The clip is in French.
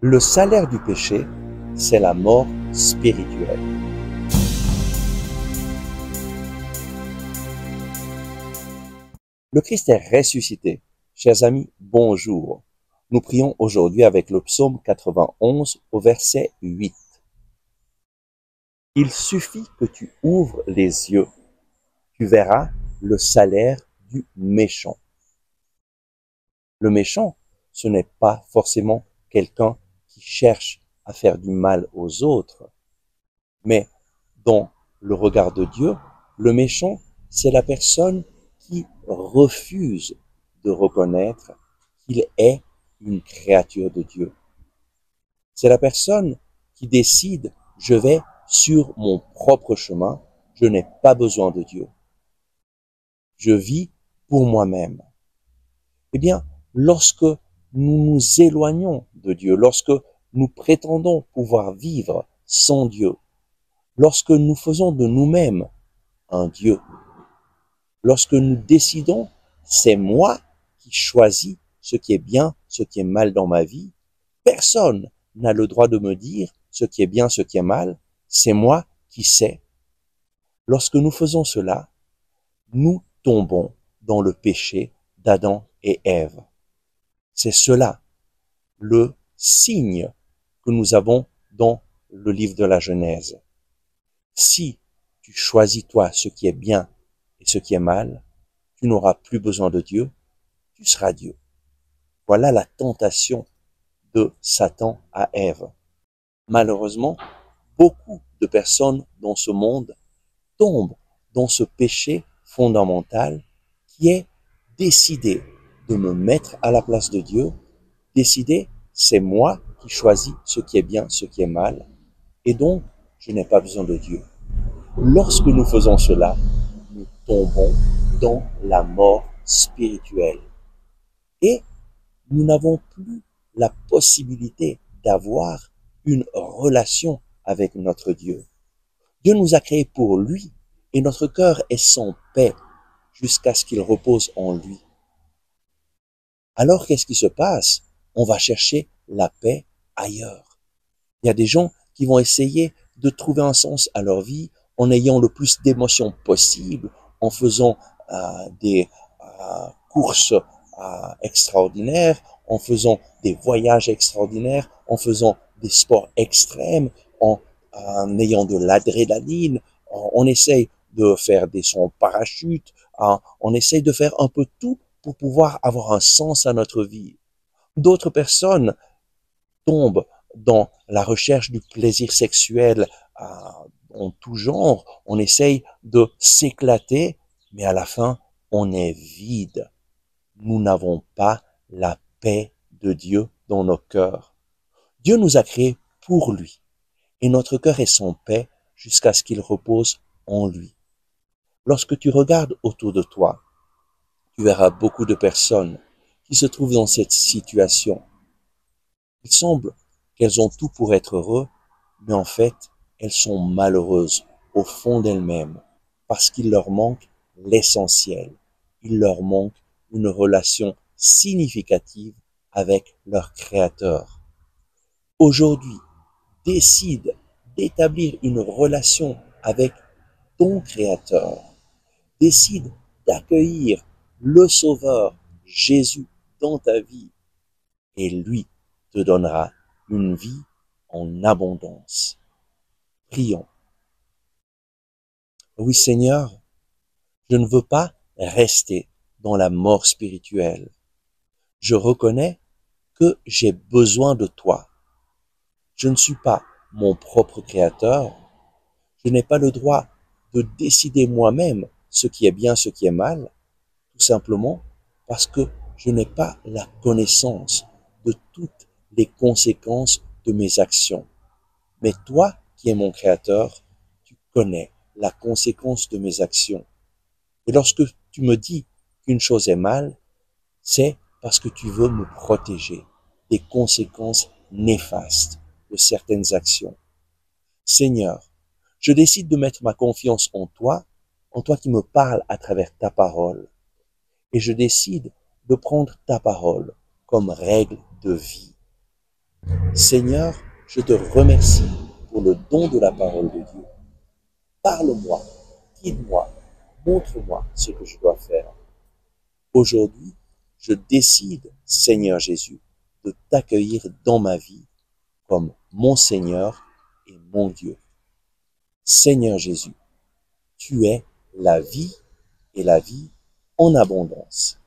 Le salaire du péché, c'est la mort spirituelle. Le Christ est ressuscité. Chers amis, bonjour. Nous prions aujourd'hui avec le psaume 91 au verset 8. Il suffit que tu ouvres les yeux. Tu verras le salaire du méchant. Le méchant, ce n'est pas forcément quelqu'un qui cherche à faire du mal aux autres, mais dans le regard de Dieu, le méchant, c'est la personne qui refuse de reconnaître qu'il est une créature de Dieu. C'est la personne qui décide, je vais sur mon propre chemin, je n'ai pas besoin de Dieu. Je vis pour moi-même. Eh bien, lorsque nous nous éloignons de Dieu, lorsque nous prétendons pouvoir vivre sans Dieu, lorsque nous faisons de nous-mêmes un Dieu, lorsque nous décidons, c'est moi qui choisis ce qui est bien, ce qui est mal dans ma vie, personne n'a le droit de me dire ce qui est bien, ce qui est mal, c'est moi qui sais. Lorsque nous faisons cela, nous tombons dans le péché d'Adam et Ève. C'est cela, le signe que nous avons dans le livre de la Genèse. Si tu choisis toi ce qui est bien et ce qui est mal, tu n'auras plus besoin de Dieu, tu seras Dieu. Voilà la tentation de Satan à Ève. Malheureusement, beaucoup de personnes dans ce monde tombent dans ce péché fondamental qui est décider de me mettre à la place de Dieu, décider, c'est moi qui choisis ce qui est bien, ce qui est mal, et donc je n'ai pas besoin de Dieu. Lorsque nous faisons cela, nous tombons dans la mort spirituelle. Et nous n'avons plus la possibilité d'avoir une relation avec notre Dieu. Dieu nous a créés pour lui et notre cœur est sans paix jusqu'à ce qu'il repose en lui. Alors qu'est-ce qui se passe? On va chercher la paix ailleurs. Il y a des gens qui vont essayer de trouver un sens à leur vie en ayant le plus d'émotions possible, en faisant des courses extraordinaires, en faisant des voyages extraordinaires, en faisant des sports extrêmes, en ayant de l'adrénaline. On essaye de faire des sauts en parachute, on essaye de faire un peu tout pour pouvoir avoir un sens à notre vie. D'autres personnes tombent dans la recherche du plaisir sexuel en tout genre. On essaye de s'éclater, mais à la fin, on est vide. Nous n'avons pas la paix de Dieu dans nos cœurs. Dieu nous a créés pour lui, et notre cœur est sans paix jusqu'à ce qu'il repose en lui. Lorsque tu regardes autour de toi, tu verras beaucoup de personnes qui se trouvent dans cette situation. Il semble qu'elles ont tout pour être heureuses, mais en fait, elles sont malheureuses au fond d'elles-mêmes parce qu'il leur manque l'essentiel. Il leur manque une relation significative avec leur Créateur. Aujourd'hui, décide d'établir une relation avec ton Créateur. Décide d'accueillir le Sauveur, Jésus, dans ta vie et lui te donnera une vie en abondance. Prions. Oui Seigneur, je ne veux pas rester dans la mort spirituelle. Je reconnais que j'ai besoin de toi. Je ne suis pas mon propre créateur. Je n'ai pas le droit de décider moi-même ce qui est bien, ce qui est mal, tout simplement parce que je n'ai pas la connaissance de toutes les conséquences de mes actions. Mais toi, qui es mon créateur, tu connais la conséquence de mes actions. Et lorsque tu me dis qu'une chose est mal, c'est parce que tu veux me protéger des conséquences néfastes de certaines actions. Seigneur, je décide de mettre ma confiance en toi qui me parles à travers ta parole. Et je décide de prendre ta parole comme règle de vie. Seigneur, je te remercie pour le don de la parole de Dieu. Parle-moi, guide-moi, montre-moi ce que je dois faire. Aujourd'hui, je décide, Seigneur Jésus, de t'accueillir dans ma vie comme mon Seigneur et mon Dieu. Seigneur Jésus, tu es la vie et la vie en abondance.